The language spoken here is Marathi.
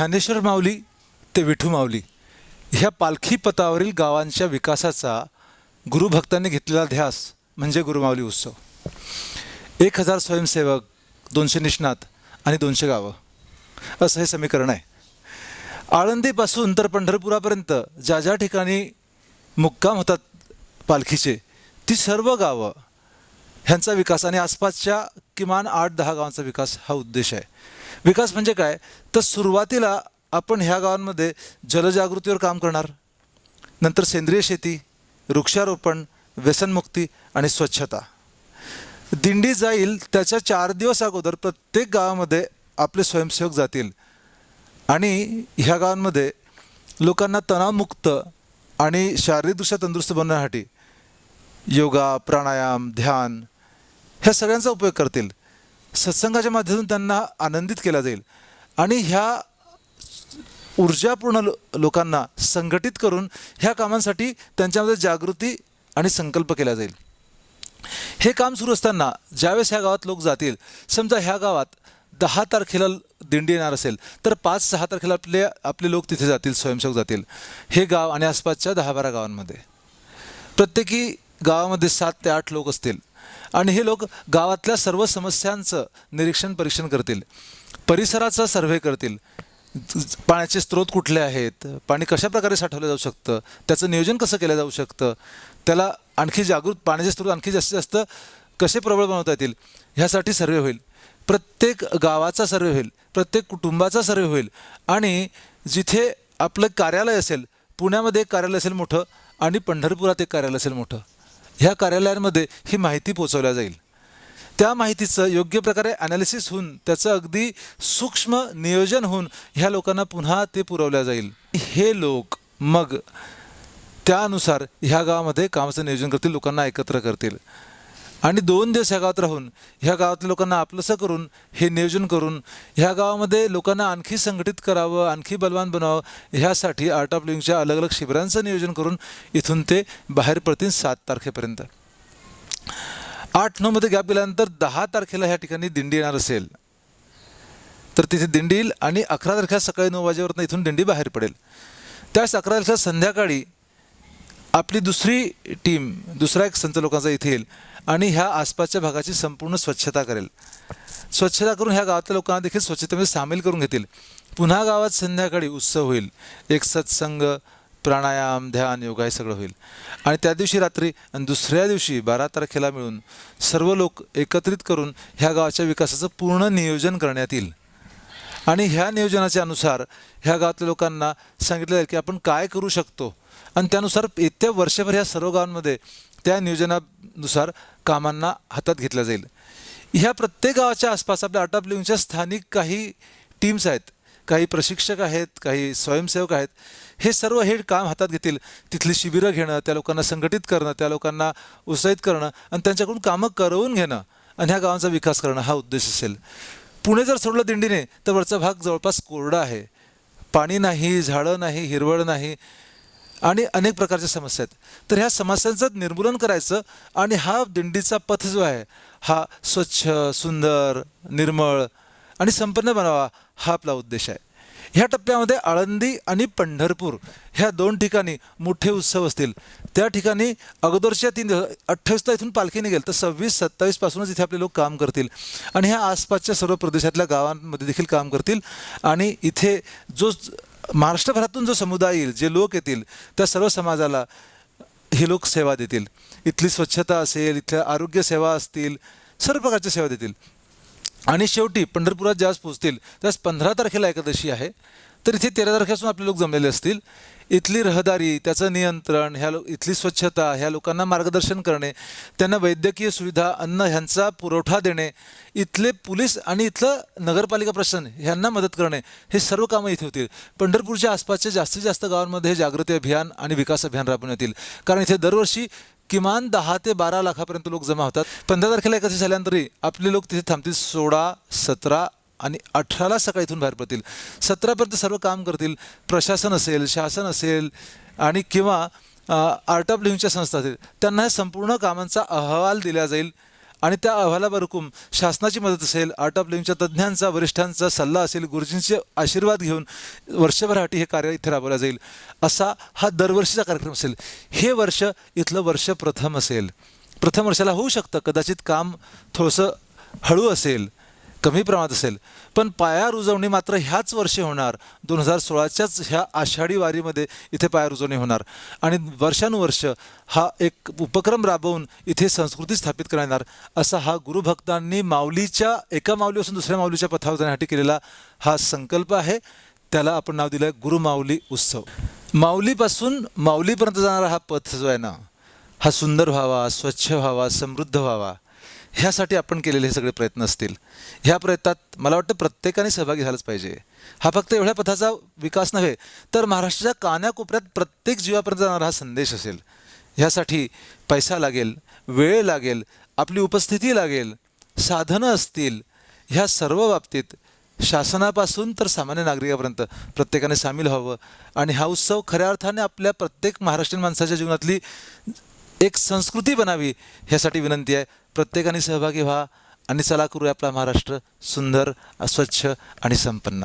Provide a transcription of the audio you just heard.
ज्ञानेश्वर माऊली ते विठू माऊली ह्या पालखी पथावरील गावांच्या विकासाचा गुरुभक्तांनी घेतलेला ध्यास म्हणजे गुरुमाऊली उत्सव. 1000 स्वयंसेवक, 200 निष्णात आणि 200 गावं असं हे समीकरण आहे. आळंदीपासून तर पंढरपुरापर्यंत ज्या ज्या ठिकाणी मुक्काम होतात पालखीचे ती सर्व गावं ह्यांचा विकास आणि आसपासच्या किमान 8-10 गावांचा विकास हा उद्देश आहे. विकास म्हणजे काय तर सुरुवातीला आपण ह्या गावांमध्ये जलजागृतीवर काम करणार, नंतर सेंद्रिय शेती, वृक्षारोपण, व्यसनमुक्ती आणि स्वच्छता. दिंडी जाईल त्याच्या 4 दिवस अगोदर प्रत्येक गावामध्ये आपले स्वयंसेवक जातील आणि ह्या गावांमध्ये लोकांना तणावमुक्त आणि शारीरिकदृष्ट्या तंदुरुस्त बनवण्यासाठी योगा, प्राणायाम, ध्यान ह्या सगळ्यांचा उपयोग करतील. सत्संगाच्या माध्यमातून त्यांना आनंदित केला जाईल आणि ह्या ऊर्जापूर्ण लोकांना संघटित करून ह्या कामांसाठी त्यांच्यामध्ये जागृती आणि संकल्प केला जाईल. हे काम सुरू असताना ज्यावेळेस ह्या गावात लोक जातील, समजा ह्या गावात 10 तारखेला दिंडी येणार असेल तर 5-6 तारखेला आपले लोक तिथे जातील, स्वयंसेवक जातील. हे गाव आणि आसपासच्या 10-12 गावांमध्ये प्रत्येकी गावामध्ये 7 ते 8 लोक असतील आणि हे लोक गावातल्या सर्व समस्यांचं निरीक्षण परीक्षण करतील, परिसराचा सर्व्हे करतील. पाण्याचे स्रोत कुठले आहेत, पाणी कशा प्रकारे साठवलं जाऊ शकतं, त्याचं नियोजन कसं केलं जाऊ शकतं, त्याला आणखी पाण्याचे स्रोत आणखी जास्तीत जास्त कसे प्रबळ बनवता येतील ह्यासाठी सर्वे होईल. प्रत्येक गावाचा सर्वे होईल, प्रत्येक कुटुंबाचा सर्वे होईल आणि जिथे आपलं कार्यालय असेल, पुण्यामध्ये एक कार्यालय असेल मोठं आणि पंढरपुरात एक कार्यालय असेल मोठं, ह्या कार्यालयांमध्ये ही माहिती पोचवल्या जाईल. त्या माहितीचं योग्य प्रकारे ॲनालिसिस होऊन त्याचं अगदी सूक्ष्म नियोजन होऊन ह्या लोकांना पुन्हा ते पुरवल्या जाईल. हे लोक मग त्यानुसार ह्या गावामध्ये कामाचं नियोजन करतील, लोकांना एकत्र करतील आणि 2 दिवस ह्या गावात राहून ह्या गावातल्या लोकांना आपलंसं करून हे नियोजन करून ह्या गावामध्ये लोकांना आणखी संघटित करावं, आणखी बलवान बनावं ह्यासाठी आर्ट ऑफ लिव्हिंगच्या अलग अलग शिबिरांचं नियोजन करून इथून ते बाहेर पडतील 7 तारखेपर्यंत. 8-9 मध्ये गॅप गेल्यानंतर 10 तारखेला ह्या ठिकाणी दिंडी येणार असेल तर तिथे दिंडी येईल आणि 11 तारखेला सकाळी 9 वाजेवरनं इथून दिंडी बाहेर पडेल. त्याच 11 तारखेला संध्याकाळी आपली दुसरी टीम, दुसरा एक संच लोकांचा इथे येईल आणि ह्या आसपासच्या भागाची संपूर्ण स्वच्छता करेल. स्वच्छता करून ह्या गावातल्या लोकांना देखील स्वच्छतेमध्ये सामील करून घेतील. पुन्हा गावात संध्याकाळी उत्सव होईल, एक सत्संग, प्राणायाम, ध्यान, योगा हे सगळं होईल आणि त्या दिवशी रात्री आणि दुसऱ्या दिवशी 12 तारखेला मिळून सर्व लोक एकत्रित करून ह्या गावाच्या विकासाचं पूर्ण नियोजन करण्यात येईल आणि ह्या नियोजनाच्या अनुसार ह्या गावातल्या लोकांना सांगितलं जाईल की आपण काय करू शकतो आणि त्यानुसार येत्या वर्षभर ह्या सर्व गावांमध्ये त्या नियोजनानुसार कामांना हातात घेतलं जाईल. ह्या प्रत्येक गावाच्या आसपास आपल्या आर्ट ऑफ लिव्हिंगच्या स्थानिक काही टीम्स आहेत, काही प्रशिक्षक आहेत, काही स्वयंसेवक आहेत. हे सर्व हे काम हातात घेतील. तिथली शिबिरं घेणं, त्या लोकांना संघटित करणं, त्या लोकांना उत्साहित करणं आणि त्यांच्याकडून कामं करवून घेणं आणि ह्या गावांचा विकास करणं हा उद्देश असेल. पुणे जर सोडलं दिंडीने तर वरचा भाग जवळपास कोरडा आहे, पाणी नाही, झाडं नाही, हिरवळ नाही आणि अनेक प्रकारच्या समस्या आहेत. तर ह्या समस्यांचं निर्मूलन करायचं आणि हा दिंडीचा पथ जो आहे हा स्वच्छ, सुंदर, निर्मळ आणि संपन्न बनावा हा आपला उद्देश आहे. ह्या टप्प्यामध्ये आळंदी आणि पंढरपूर ह्या 2 ठिकाणी मोठे उत्सव असतील. त्या ठिकाणी अगोदरच्या 3 दिवस 28ला इथून पालखी निघेल तर 26-27 पासूनच इथे आपले लोक काम करतील आणि ह्या आसपासच्या सर्व प्रदेशातल्या गावांमध्ये देखील काम करतील आणि इथे जो महाराष्ट्रभरातून जो समुदाय येईल, जे लोक येतील त्या सर्व समाजाला हे लोक सेवा देतील. इथली स्वच्छता असेल, इथल्या आरोग्य सेवा असतील, सर्व प्रकारच्या सेवा देतील आणि शेवटी पंढरपुरात ज्यावेळेस पोहोचतील त्यावेळेस 15 तारखेला एकादशी आहे तर इथे 13 तारखेपासून आपले लोक जमलेले असतील. इथली रहदारी, त्याचं नियंत्रण, इथली स्वच्छता, ह्या लोकांना मार्गदर्शन करणे, त्यांना वैद्यकीय सुविधा, अन्न ह्यांचा पुरवठा देणे, इथले पोलीस आणि इथलं नगरपालिका प्रशासन ह्यांना मदत करणे, हे सर्व कामं इथे होतील. पंढरपूरच्या आसपासच्या जास्तीत जास्त गावांमध्ये हे जागृती अभियान आणि विकास अभियान राबवण्यात येईल कारण इथे दरवर्षी किमान 10 ते 12 लाखापर्यंत लोक जमा होतात. 15 तारखेला एकादशी झाल्यानंतरही आपले लोक तिथे थांबतील. 16, 17 आणि 18ला सकाळी इथून बाहेर पडतील. 17पर्यंत सर्व काम करतील. प्रशासन असेल, शासन असेल आणि किंवा आर्ट ऑफ लिव्हिंगच्या संस्था असतील, त्यांना हे संपूर्ण कामांचा अहवाल दिला जाईल आणि त्या अहवालाबरकून शासनाची मदत असेल, आर्ट ऑफ लिव्हिंगच्या तज्ज्ञांचा वरिष्ठांचा सल्ला असेल, गुरुजींचे आशीर्वाद घेऊन वर्षभरासाठी हे कार्य इथे राबवलं जाईल असा हा दरवर्षीचा कार्यक्रम असेल. हे वर्ष इथलं वर्ष प्रथम असेल. प्रथम वर्षाला होऊ शकतं कदाचित काम थोडंसं हळू असेल, कमी प्रमाणात असेल, पण पाया रुजवणी मात्र ह्याच वर्षी होणार. 2016च्याच ह्या आषाढी वारीमध्ये इथे पाया रुजवणी होणार आणि वर्षानुवर्ष हा एक उपक्रम राबवून इथे संस्कृती स्थापित करण्यात येणार असा हा गुरुभक्तांनी माऊलीच्या एका माऊलीपासून दुसऱ्या माऊलीच्या पथावर जाण्यासाठी केलेला हा संकल्प आहे. त्याला आपण नाव दिलं आहे गुरुमाऊली उत्सव. माऊलीपासून माऊलीपर्यंत जाणारा हा पथ जो आहे ना, हा सुंदर व्हावा, स्वच्छ व्हावा, समृद्ध व्हावा, ह्यासाठी आपण केलेले हे सगळे प्रयत्न असतील. ह्या प्रयत्नात मला वाटतं प्रत्येकाने सहभागी झालंच पाहिजे. हा फक्त एवढ्या पथाचा विकास नव्हे तर महाराष्ट्राच्या कानाकोपऱ्यात प्रत्येक जीवापर्यंत जाणारा हा संदेश असेल. ह्यासाठी पैसा लागेल, वेळ लागेल, आपली उपस्थिती लागेल, साधनं असतील. ह्या सर्व बाबतीत शासनापासून तर सामान्य नागरिकापर्यंत प्रत्येकाने सामील व्हावं आणि हा उत्सव खऱ्या अर्थाने आपल्या प्रत्येक महाराष्ट्रीयन माणसाच्या जीवनातली एक संस्कृती बनावी ह्यासाठी विनंती आहे. प्रत्येकाने सहभागी व्हा आणि चला करूया आपला महाराष्ट्र सुंदर, स्वच्छ आणि संपन्न.